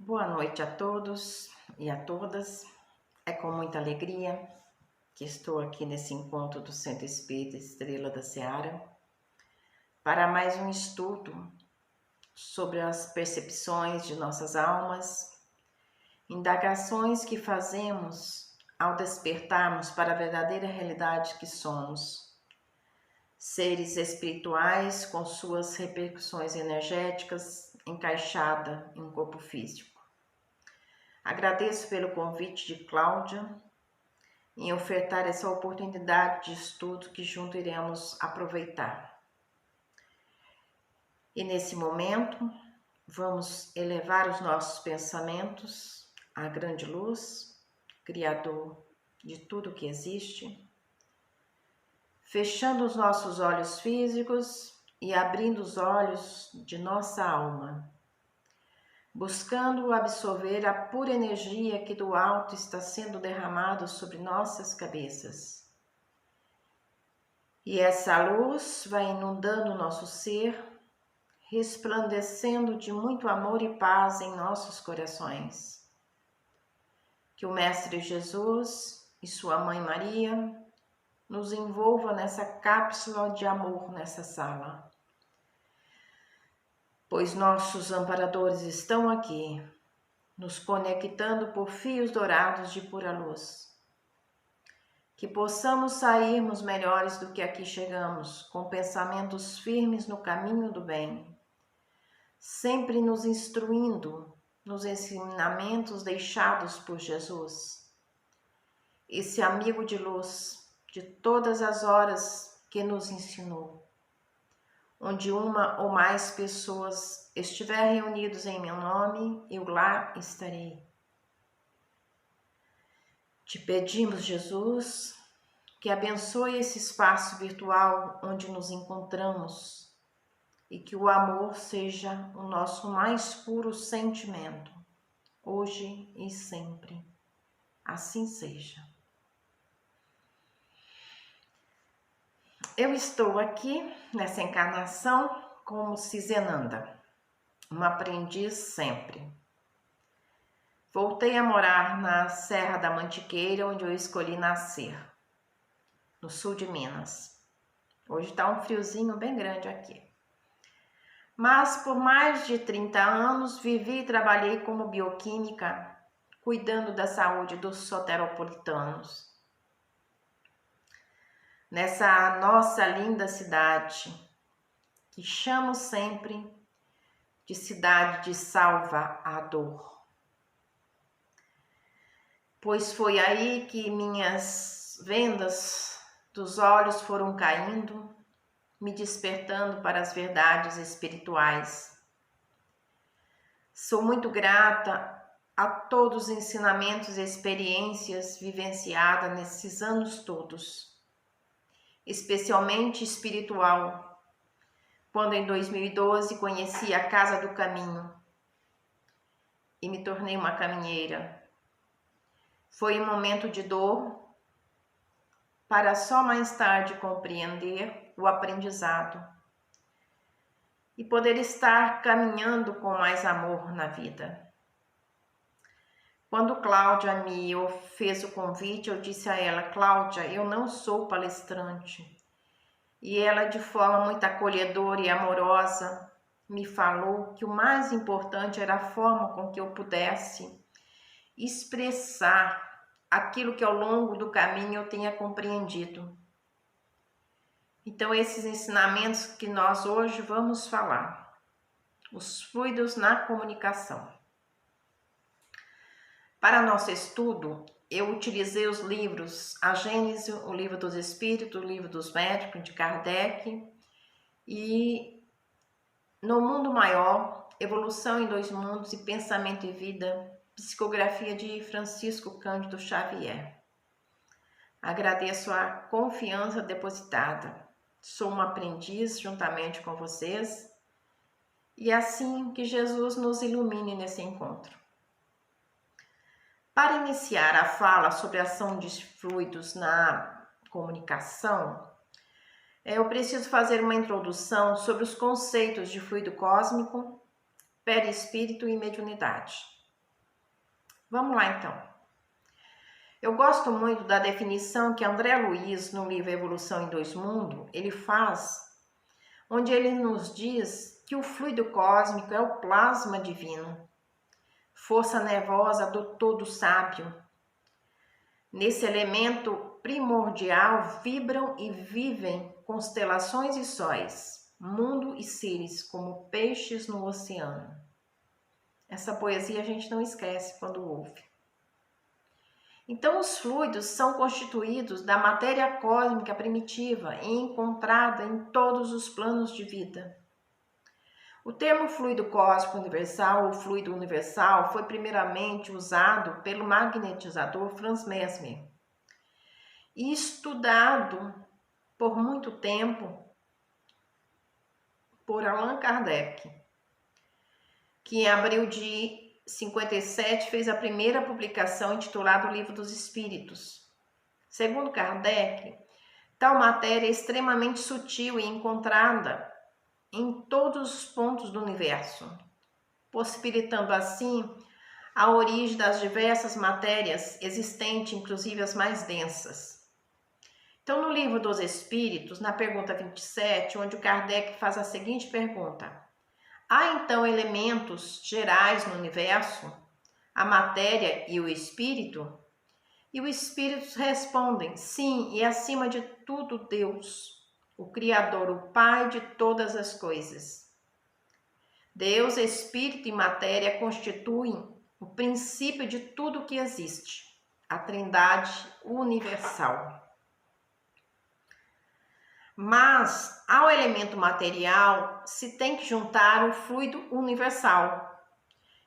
Boa noite a todos e a todas. É com muita alegria que estou aqui nesse encontro do Centro Espírita Estrela da Seara para mais um estudo sobre as percepções de nossas almas, indagações que fazemos ao despertarmos para a verdadeira realidade que somos, seres espirituais com suas repercussões energéticas encaixada em um corpo físico. Agradeço pelo convite de Cláudia em ofertar essa oportunidade de estudo que juntos iremos aproveitar. E nesse momento, vamos elevar os nossos pensamentos à grande luz, Criador de tudo que existe, fechando os nossos olhos físicos e abrindo os olhos de nossa alma, buscando absorver a pura energia que do alto está sendo derramado sobre nossas cabeças. E essa luz vai inundando o nosso ser, resplandecendo de muito amor e paz em nossos corações. Que o Mestre Jesus e sua Mãe Maria nos envolva nessa cápsula de amor nessa sala, pois nossos amparadores estão aqui, nos conectando por fios dourados de pura luz. Que possamos sairmos melhores do que aqui chegamos, com pensamentos firmes no caminho do bem, sempre nos instruindo nos ensinamentos deixados por Jesus, esse amigo de luz de todas as horas que nos ensinou. Onde uma ou mais pessoas estiverem reunidos em meu nome, eu lá estarei. Te pedimos, Jesus, que abençoe esse espaço virtual onde nos encontramos e que o amor seja o nosso mais puro sentimento, hoje e sempre. Assim seja. Eu estou aqui nessa encarnação como Cisenanda, uma aprendiz sempre. Voltei a morar na Serra da Mantiqueira, onde eu escolhi nascer, no sul de Minas. Hoje está um friozinho bem grande aqui. Mas por mais de 30 anos vivi e trabalhei como bioquímica, cuidando da saúde dos soteropolitanos. Nessa nossa linda cidade, que chamo sempre de cidade de Salvador. Pois foi aí que minhas vendas dos olhos foram caindo, me despertando para as verdades espirituais. Sou muito grata a todos os ensinamentos e experiências vivenciadas nesses anos todos, especialmente espiritual, quando em 2012 conheci a Casa do Caminho e me tornei uma caminheira. Foi um momento de dor, para só mais tarde compreender o aprendizado e poder estar caminhando com mais amor na vida. Quando Cláudia me fez o convite, eu disse a ela: Cláudia, eu não sou palestrante. E ela, de forma muito acolhedora e amorosa, me falou que o mais importante era a forma com que eu pudesse expressar aquilo que ao longo do caminho eu tenha compreendido. Então, esses ensinamentos que nós hoje vamos falar, os fluidos na comunicação. Para nosso estudo, eu utilizei os livros A Gênese, o Livro dos Espíritos, o Livro dos Médicos, de Kardec, e No Mundo Maior, Evolução em Dois Mundos e Pensamento e Vida, psicografia de Francisco Cândido Xavier. Agradeço a confiança depositada. Sou uma aprendiz juntamente com vocês e assim que Jesus nos ilumine nesse encontro. Para iniciar a fala sobre a ação de fluidos na comunicação, eu preciso fazer uma introdução sobre os conceitos de fluido cósmico, perispírito e mediunidade. Vamos lá então. Eu gosto muito da definição que André Luiz, no livro Evolução em Dois Mundos, ele faz, onde ele nos diz que o fluido cósmico é o plasma divino, força nervosa do todo sábio. Nesse elemento primordial vibram e vivem constelações e sóis, mundo e seres como peixes no oceano. Essa poesia a gente não esquece quando ouve. Então, os fluidos são constituídos da matéria cósmica primitiva e encontrada em todos os planos de vida. O termo fluido cósmico universal ou fluido universal foi primeiramente usado pelo magnetizador Franz Mesmer e estudado por muito tempo por Allan Kardec, que em abril de 57 fez a primeira publicação intitulada O Livro dos Espíritos. Segundo Kardec, tal matéria é extremamente sutil e encontrada em todos os pontos do universo, possibilitando assim a origem das diversas matérias existentes, inclusive as mais densas. Então, no Livro dos Espíritos, na pergunta 27, onde o Kardec faz a seguinte pergunta: há então elementos gerais no universo, a matéria e o espírito? E os espíritos respondem: sim, e acima de tudo Deus, o Criador, o Pai de todas as coisas. Deus, espírito e matéria constituem o princípio de tudo que existe, a Trindade universal. Mas ao elemento material se tem que juntar o fluido universal,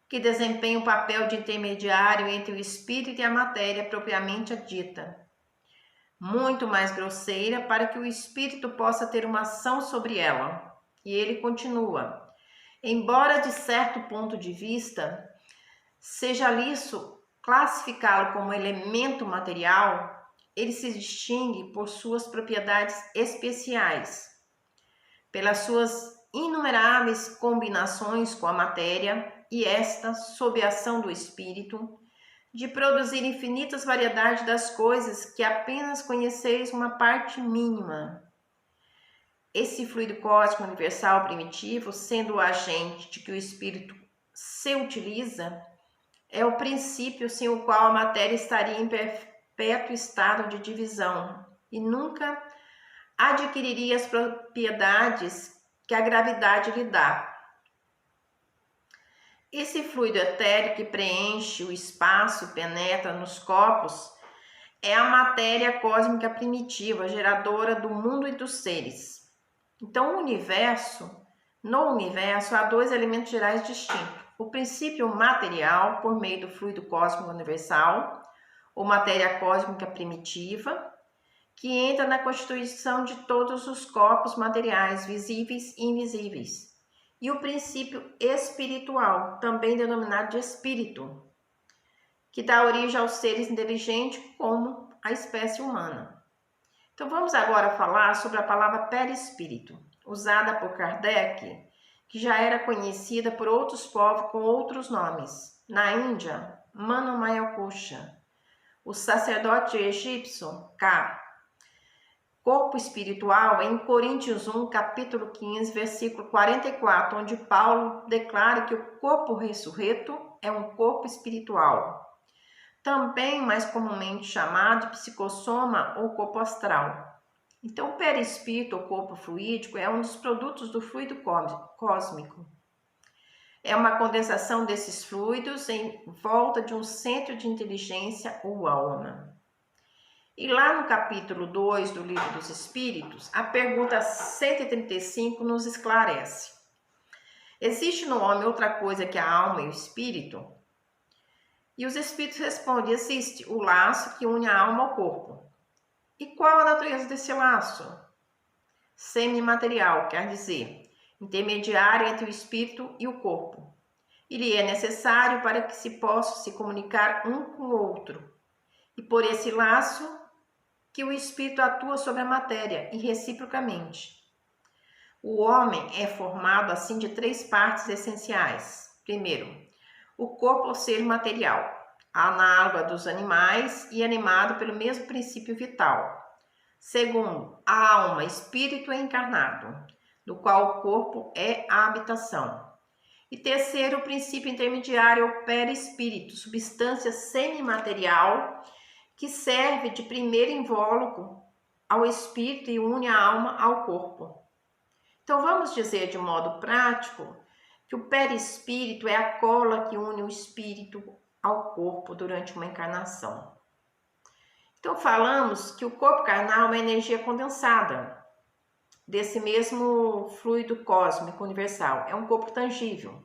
que desempenha o papel de intermediário entre o espírito e a matéria propriamente dita, muito mais grosseira para que o espírito possa ter uma ação sobre ela. E ele continua: embora de certo ponto de vista seja lícito classificá-lo como elemento material, ele se distingue por suas propriedades especiais, pelas suas inumeráveis combinações com a matéria, e esta, sob a ação do espírito, de produzir infinitas variedades das coisas que apenas conheceis uma parte mínima. Esse fluido cósmico universal primitivo, sendo o agente de que o espírito se utiliza, é o princípio sem o qual a matéria estaria em perpétuo estado de divisão e nunca adquiriria as propriedades que a gravidade lhe dá. Esse fluido etéreo que preenche o espaço e penetra nos corpos é a matéria cósmica primitiva, geradora do mundo e dos seres. Então, no universo há dois elementos gerais distintos: o princípio material, por meio do fluido cósmico universal, ou matéria cósmica primitiva, que entra na constituição de todos os corpos materiais, visíveis e invisíveis, e o princípio espiritual, também denominado de espírito, que dá origem aos seres inteligentes como a espécie humana. Então vamos agora falar sobre a palavra perispírito, usada por Kardec, que já era conhecida por outros povos com outros nomes. Na Índia, Manu Mayapusha. O sacerdote egípcio, Ka. Corpo espiritual em Coríntios 1, capítulo 15, versículo 44, onde Paulo declara que o corpo ressurreto é um corpo espiritual, também mais comumente chamado de psicossoma ou corpo astral. Então, o perispírito, ou corpo fluídico, é um dos produtos do fluido cósmico. É uma condensação desses fluidos em volta de um centro de inteligência ou alma. E lá no capítulo 2 do Livro dos Espíritos, a pergunta 135 nos esclarece: existe no homem outra coisa que a alma e o espírito? E os espíritos respondem: existe o laço que une a alma ao corpo. E qual a natureza desse laço? Semimaterial, quer dizer, intermediário entre o espírito e o corpo. Ele é necessário para que se possa se comunicar um com o outro. E por esse laço que o espírito atua sobre a matéria e reciprocamente. O homem é formado assim de três partes essenciais. Primeiro, o corpo ou ser material, análogo a dos animais e animado pelo mesmo princípio vital. Segundo, a alma, espírito encarnado, do qual o corpo é a habitação. E terceiro, o princípio intermediário, o perispírito, substância semimaterial que serve de primeiro invólucro ao espírito e une a alma ao corpo. Então, vamos dizer de modo prático que o perispírito é a cola que une o espírito ao corpo durante uma encarnação. Então, falamos que o corpo carnal é uma energia condensada desse mesmo fluido cósmico universal, é um corpo tangível.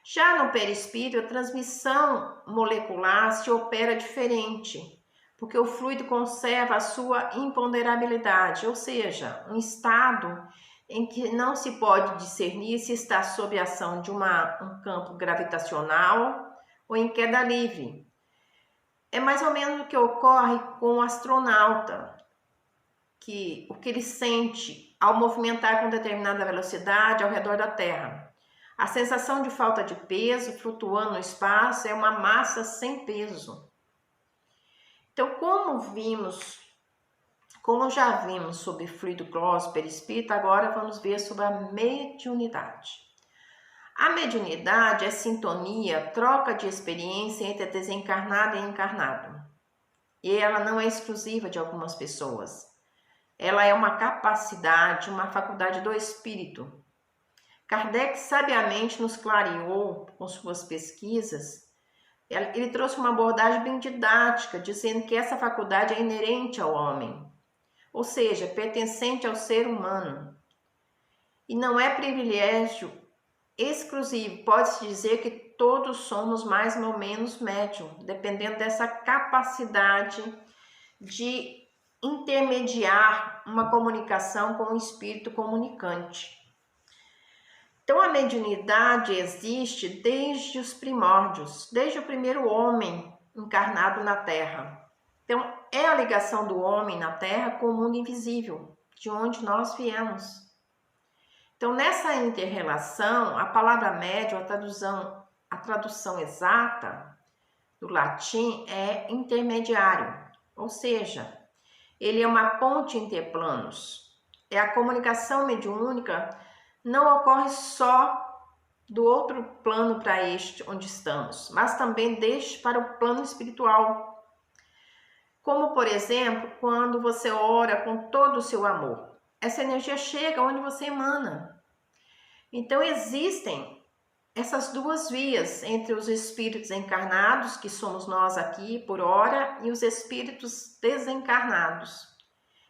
Já no perispírito, a transmissão molecular se opera diferente, porque o fluido conserva a sua imponderabilidade, ou seja, um estado em que não se pode discernir se está sob a ação de um campo gravitacional ou em queda livre. É mais ou menos o que ocorre com o astronauta, o que ele sente ao movimentar com determinada velocidade ao redor da Terra. A sensação de falta de peso, flutuando no espaço, é uma massa sem peso. Então, como já vimos sobre fluido cósmico, perispírito, agora vamos ver sobre a mediunidade. A mediunidade é sintonia, troca de experiência entre desencarnado e encarnado. E ela não é exclusiva de algumas pessoas. Ela é uma capacidade, uma faculdade do espírito. Kardec sabiamente nos clareou com suas pesquisas. Ele trouxe uma abordagem bem didática, dizendo que essa faculdade é inerente ao homem, ou seja, pertencente ao ser humano. E não é privilégio exclusivo. Pode-se dizer que todos somos mais ou menos médium, dependendo dessa capacidade de intermediar uma comunicação com o espírito comunicante. Então, a mediunidade existe desde os primórdios, desde o primeiro homem encarnado na Terra. Então, é a ligação do homem na Terra com o mundo invisível, de onde nós viemos. Então, nessa inter-relação, a palavra médium, a tradução exata do latim é intermediário, ou seja, ele é uma ponte interplanos. É a comunicação mediúnica não ocorre só do outro plano para este onde estamos, mas também deste para o plano espiritual. Como, por exemplo, quando você ora com todo o seu amor. Essa energia chega onde você emana. Então, existem essas duas vias entre os espíritos encarnados, que somos nós aqui por hora, e os espíritos desencarnados.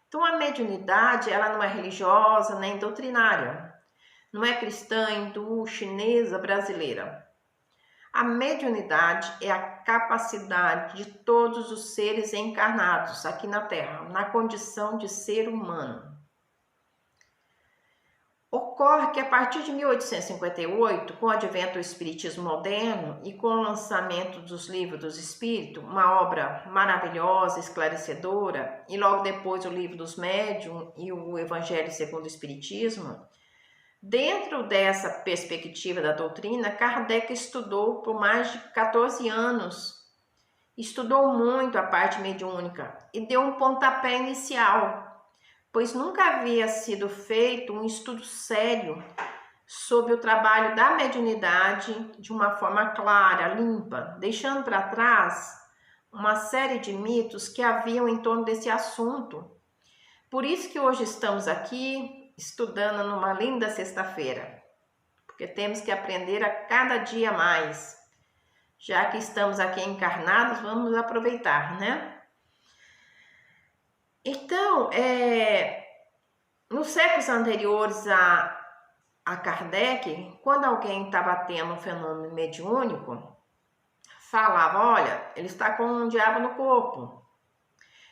Então, a mediunidade, ela não é religiosa nem doutrinária. Não é cristã, hindu, chinesa, brasileira. A mediunidade é a capacidade de todos os seres encarnados aqui na Terra, na condição de ser humano. Ocorre que a partir de 1858, com o advento do Espiritismo moderno e com o lançamento dos Livros dos Espíritos, uma obra maravilhosa, esclarecedora, e logo depois o Livro dos Médiuns e o Evangelho segundo o Espiritismo, dentro dessa perspectiva da doutrina, Kardec estudou por mais de 14 anos, estudou muito a parte mediúnica e deu um pontapé inicial, pois nunca havia sido feito um estudo sério sobre o trabalho da mediunidade de uma forma clara, limpa, deixando para trás uma série de mitos que haviam em torno desse assunto. Por isso que hoje estamos aqui estudando numa linda sexta-feira, porque temos que aprender a cada dia mais. Já que estamos aqui encarnados, vamos aproveitar, né? Então, nos séculos anteriores a Kardec, quando alguém estava tendo um fenômeno mediúnico, falava, olha, ele está com um diabo no corpo.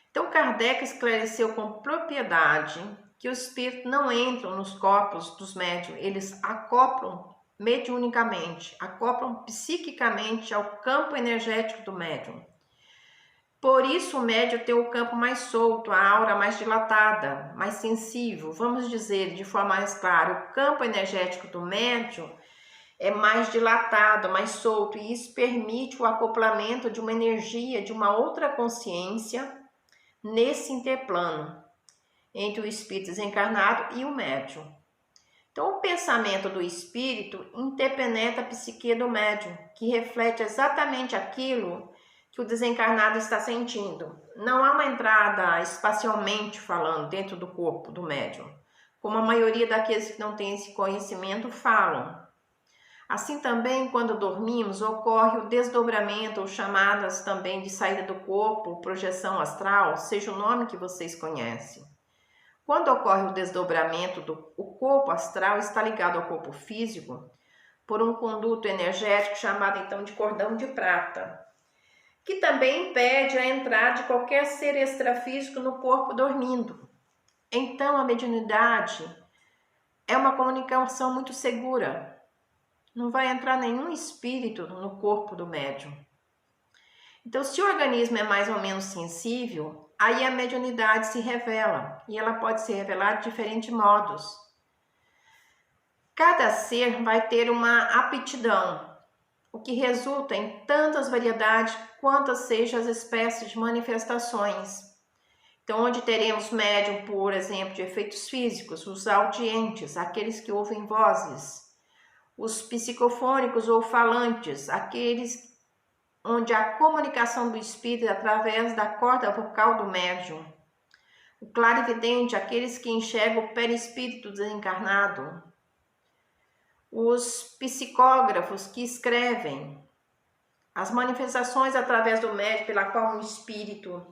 Então, Kardec esclareceu com propriedade que os espíritos não entram nos corpos dos médiuns, eles acoplam mediunicamente, acoplam psiquicamente ao campo energético do médium. Por isso o médium tem o campo mais solto, a aura mais dilatada, mais sensível. Vamos dizer de forma mais clara, o campo energético do médium, é mais dilatado, mais solto, e isso permite o acoplamento de uma energia, de uma outra consciência nesse interplano entre o espírito desencarnado e o médium. Então, o pensamento do espírito interpenetra a psique do médium, que reflete exatamente aquilo que o desencarnado está sentindo. Não há uma entrada espacialmente falando dentro do corpo do médium, como a maioria daqueles que não têm esse conhecimento falam. Assim também, quando dormimos, ocorre o desdobramento, ou chamadas também de saída do corpo, projeção astral, seja o nome que vocês conhecem. Quando ocorre o desdobramento, o corpo astral está ligado ao corpo físico por um conduto energético chamado então de cordão de prata, que também impede a entrada de qualquer ser extrafísico no corpo dormindo. Então, a mediunidade é uma comunicação muito segura. Não vai entrar nenhum espírito no corpo do médium. Então, se o organismo é mais ou menos sensível, aí a mediunidade se revela, e ela pode se revelar de diferentes modos. Cada ser vai ter uma aptidão, o que resulta em tantas variedades quantas sejam as espécies de manifestações. Então, onde teremos médium, por exemplo, de efeitos físicos, os audientes, aqueles que ouvem vozes, os psicofônicos ou falantes, aqueles onde a comunicação do espírito é através da corda vocal do médium. O clarividente, aqueles que enxergam o perispírito desencarnado. Os psicógrafos que escrevem. As manifestações através do médium pela qual um espírito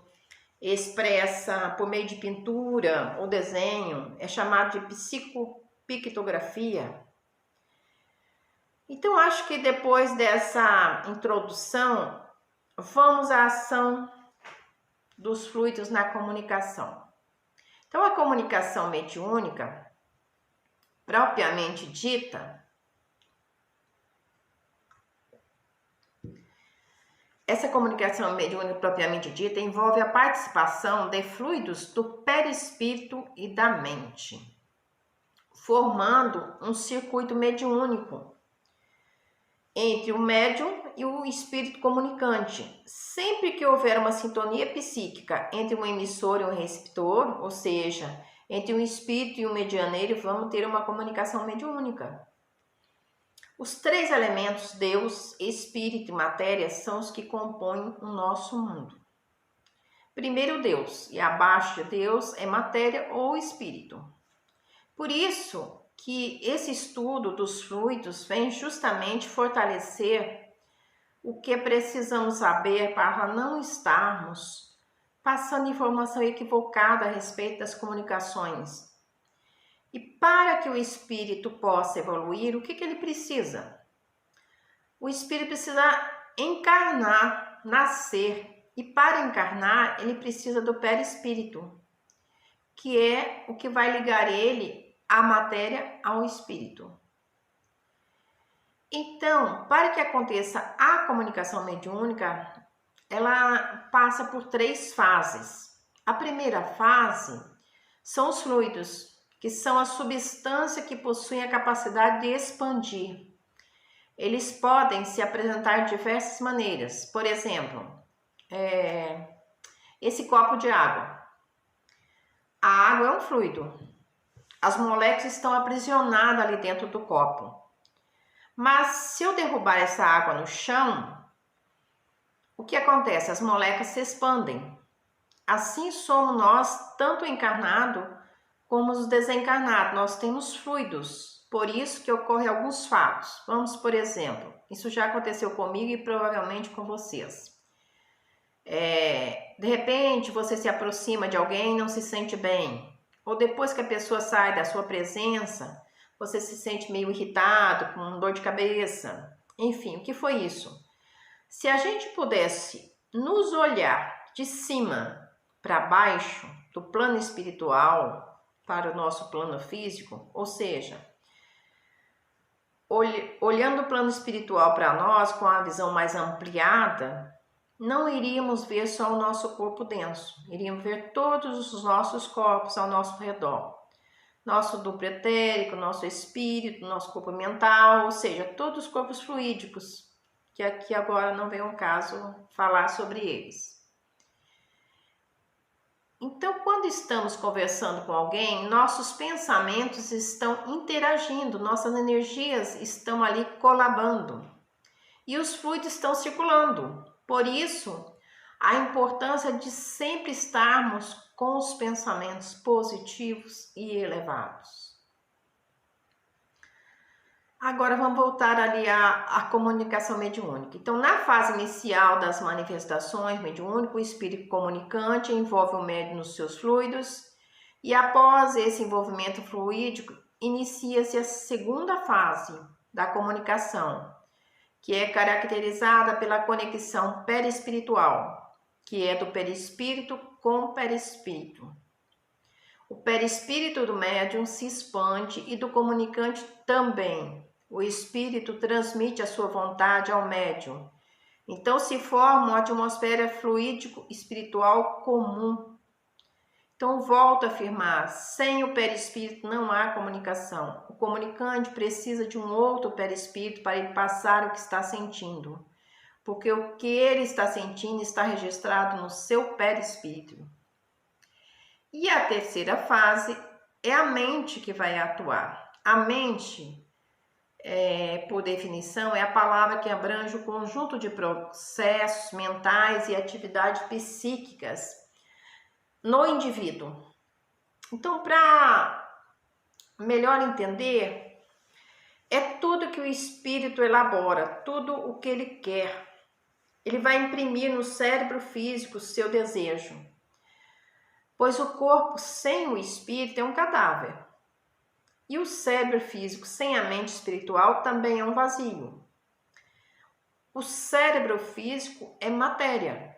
expressa por meio de pintura ou desenho é chamado de psicopictografia. Então, acho que depois dessa introdução, vamos à ação dos fluidos na comunicação. Então, a comunicação mediúnica, propriamente dita, essa comunicação mediúnica propriamente dita envolve a participação de fluidos do perispírito e da mente, formando um circuito mediúnico entre o médium e o espírito comunicante. Sempre que houver uma sintonia psíquica entre um emissor e um receptor, ou seja, entre um espírito e um medianeiro, vamos ter uma comunicação mediúnica. Os três elementos, Deus, Espírito e Matéria, são os que compõem o nosso mundo. Primeiro Deus, e abaixo de Deus é matéria ou espírito. Por isso que esse estudo dos fluidos vem justamente fortalecer o que precisamos saber para não estarmos passando informação equivocada a respeito das comunicações. E para que o espírito possa evoluir, o que ele precisa? O espírito precisa encarnar, nascer. E para encarnar, ele precisa do perispírito, que é o que vai ligar ele, a matéria, ao espírito. Então, para que aconteça a comunicação mediúnica, ela passa por três fases. A primeira fase são os fluidos, que são a substância que possui a capacidade de expandir. Eles podem se apresentar de diversas maneiras. Por exemplo, esse copo de água. A água é um fluido. As moléculas estão aprisionadas ali dentro do copo. Mas se eu derrubar essa água no chão, o que acontece? As moléculas se expandem. Assim somos nós, tanto encarnado como os desencarnados. Nós temos fluidos. Por isso que ocorrem alguns fatos. Vamos, por exemplo, isso já aconteceu comigo e provavelmente com vocês. De repente, você se aproxima de alguém e não se sente bem. Ou depois que a pessoa sai da sua presença, você se sente meio irritado, com dor de cabeça. Enfim, o que foi isso? Se a gente pudesse nos olhar de cima para baixo, do plano espiritual para o nosso plano físico, ou seja, olhando o plano espiritual para nós com a visão mais ampliada, não iríamos ver só o nosso corpo denso, iríamos ver todos os nossos corpos ao nosso redor. nosso duplo etérico, nosso espírito, nosso corpo mental, ou seja, todos os corpos fluídicos, que aqui agora não vem ao caso falar sobre eles. Então, quando estamos conversando com alguém, nossos pensamentos estão interagindo, nossas energias estão ali colabando e os fluidos estão circulando. Por isso, a importância de sempre estarmos com os pensamentos positivos e elevados. Agora vamos voltar ali à comunicação mediúnica. Então, na fase inicial das manifestações mediúnicas, o espírito comunicante envolve o médium nos seus fluidos e após esse envolvimento fluídico, inicia-se a segunda fase da comunicação, que é caracterizada pela conexão perispiritual, que é do perispírito com o perispírito. O perispírito do médium se expande e do comunicante também. O espírito transmite a sua vontade ao médium. Então se forma uma atmosfera fluídico-espiritual comum. Então volto a afirmar, sem o perispírito não há comunicação. O comunicante precisa de um outro perispírito para ele passar o que está sentindo. Porque o que ele está sentindo está registrado no seu perispírito. E a terceira fase é a mente que vai atuar. A mente, por definição, é a palavra que abrange o conjunto de processos mentais e atividades psíquicas no indivíduo. Então, para melhor entender, é tudo que o espírito elabora, tudo o que ele quer. Ele vai imprimir no cérebro físico o seu desejo. Pois o corpo sem o espírito é um cadáver. E o cérebro físico sem a mente espiritual também é um vazio. O cérebro físico é matéria.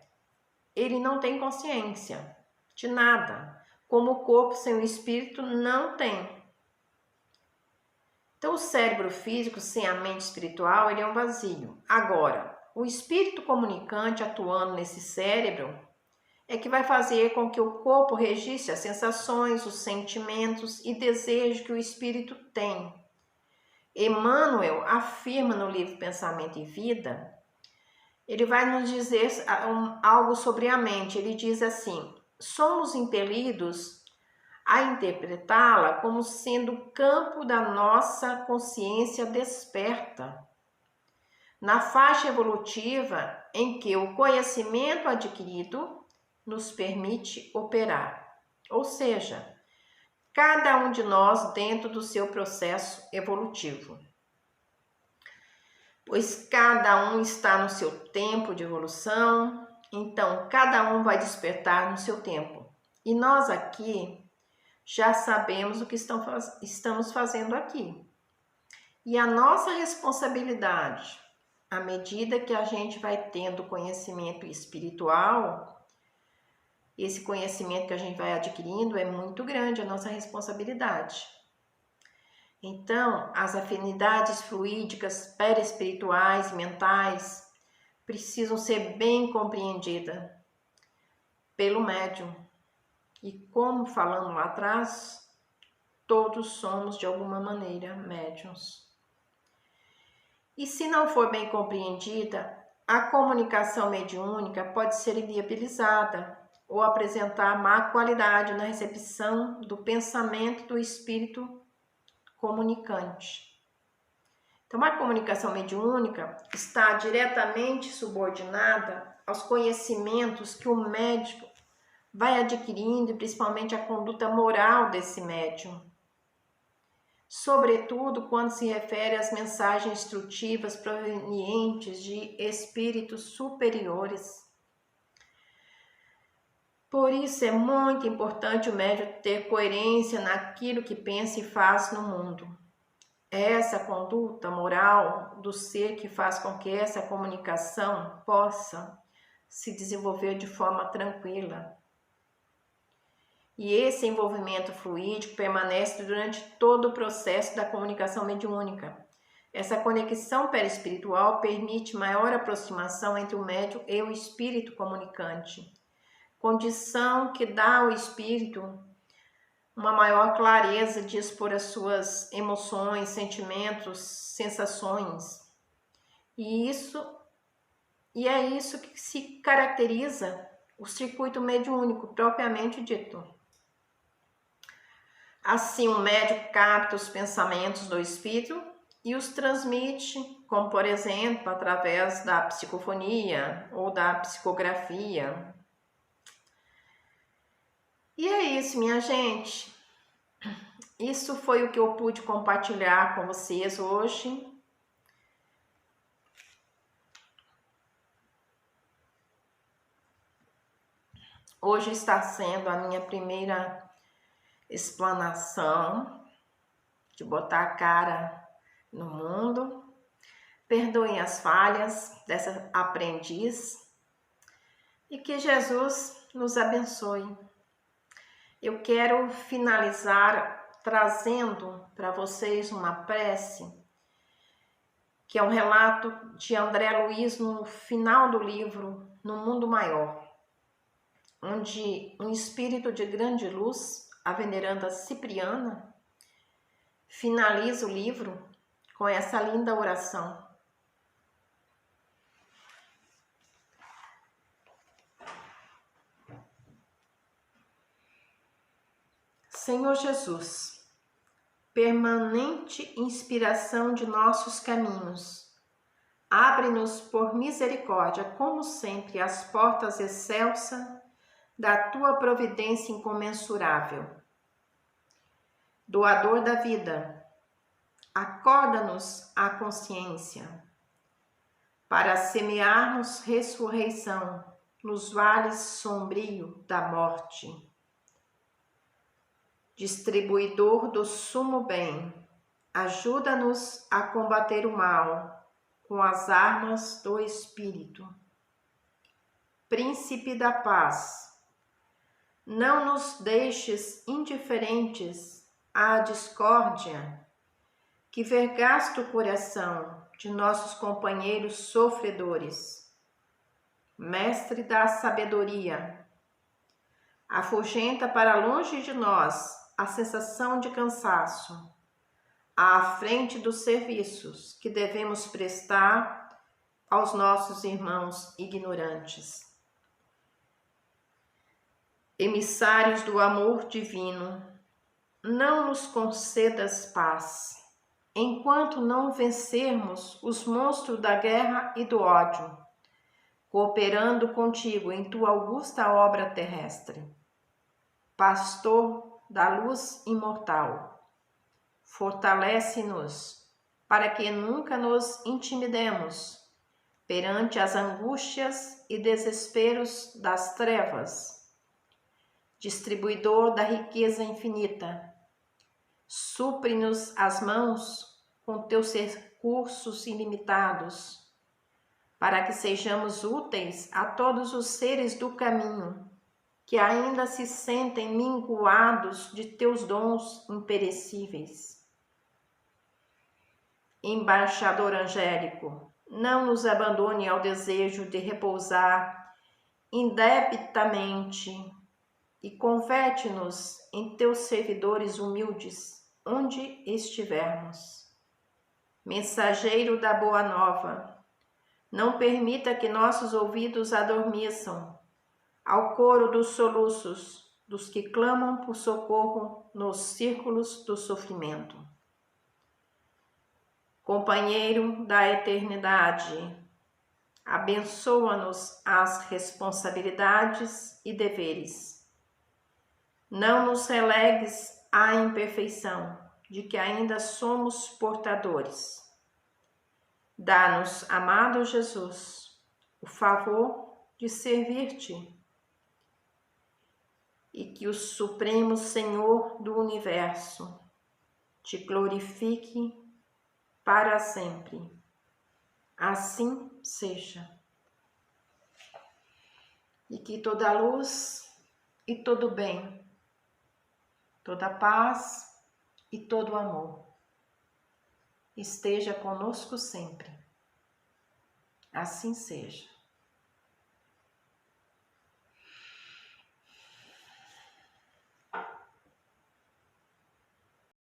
Ele não tem consciência de nada, como o corpo sem o espírito não tem. Então, o cérebro físico sem a mente espiritual, ele é um vazio. Agora, o espírito comunicante atuando nesse cérebro é que vai fazer com que o corpo registre as sensações, os sentimentos e desejos que o espírito tem. Emmanuel afirma no livro Pensamento e Vida, ele vai nos dizer algo sobre a mente. Ele diz assim: somos impelidos a interpretá-la como sendo o campo da nossa consciência desperta, na faixa evolutiva em que o conhecimento adquirido nos permite operar, ou seja, cada um de nós dentro do seu processo evolutivo. Pois cada um está no seu tempo de evolução, então cada um vai despertar no seu tempo. E nós aqui já sabemos o que estamos fazendo aqui. E a nossa responsabilidade, à medida que a gente vai tendo conhecimento espiritual, esse conhecimento que a gente vai adquirindo é muito grande, a nossa responsabilidade. Então, as afinidades fluídicas, perispirituais, mentais, precisam ser bem compreendidas pelo médium. E como falamos lá atrás, todos somos de alguma maneira médiuns. E se não for bem compreendida, a comunicação mediúnica pode ser inviabilizada ou apresentar má qualidade na recepção do pensamento do espírito comunicante. Então, a comunicação mediúnica está diretamente subordinada aos conhecimentos que o médium vai adquirindo e principalmente a conduta moral desse médium. Sobretudo quando se refere às mensagens instrutivas provenientes de espíritos superiores. Por isso é muito importante o médium ter coerência naquilo que pensa e faz no mundo. É essa conduta moral do ser que faz com que essa comunicação possa se desenvolver de forma tranquila. E esse envolvimento fluídico permanece durante todo o processo da comunicação mediúnica. Essa conexão perispiritual permite maior aproximação entre o médium e o espírito comunicante, condição que dá ao espírito uma maior clareza de expor as suas emoções, sentimentos, sensações. E é isso que se caracteriza o circuito mediúnico propriamente dito. Assim, o médium capta os pensamentos do espírito e os transmite, como por exemplo, através da psicofonia ou da psicografia. E é isso, minha gente. Isso foi o que eu pude compartilhar com vocês hoje. Hoje está sendo a minha primeira explanação de botar a cara no mundo. Perdoem as falhas dessa aprendiz e que Jesus nos abençoe. Eu quero finalizar trazendo para vocês uma prece, que é um relato de André Luiz no final do livro No Mundo Maior, onde um espírito de grande luz, a veneranda Cipriana, finaliza o livro com essa linda oração. Senhor Jesus, permanente inspiração de nossos caminhos, abre-nos por misericórdia, como sempre, as portas excelsas da tua providência incomensurável. Doador da vida, acorda-nos a consciência, para semearmos ressurreição nos vales sombrios da morte. Distribuidor do sumo bem, ajuda-nos a combater o mal com as armas do Espírito. Príncipe da paz, não nos deixes indiferentes à discórdia que vergaste o coração de nossos companheiros sofredores. Mestre da sabedoria, afugenta para longe de nós a sensação de cansaço, à frente dos serviços que devemos prestar aos nossos irmãos ignorantes. Emissários do amor divino, não nos concedas paz, enquanto não vencermos os monstros da guerra e do ódio, cooperando contigo em tua augusta obra terrestre. Pastor da luz imortal, fortalece-nos para que nunca nos intimidemos perante as angústias e desesperos das trevas. Distribuidor da riqueza infinita, supre-nos as mãos com teus recursos ilimitados, para que sejamos úteis a todos os seres do caminho, que ainda se sentem minguados de teus dons imperecíveis. Embaixador angélico, não nos abandone ao desejo de repousar indebitamente e converte-nos em teus servidores humildes, onde estivermos. Mensageiro da boa nova, não permita que nossos ouvidos adormeçam ao coro dos soluços dos que clamam por socorro nos círculos do sofrimento. Companheiro da eternidade, abençoa-nos as responsabilidades e deveres. Não nos relegues à imperfeição de que ainda somos portadores. Dá-nos, amado Jesus, o favor de servir-te, e que o Supremo Senhor do Universo te glorifique para sempre. Assim seja. E que toda luz e todo bem, toda paz e todo amor esteja conosco sempre. Assim seja.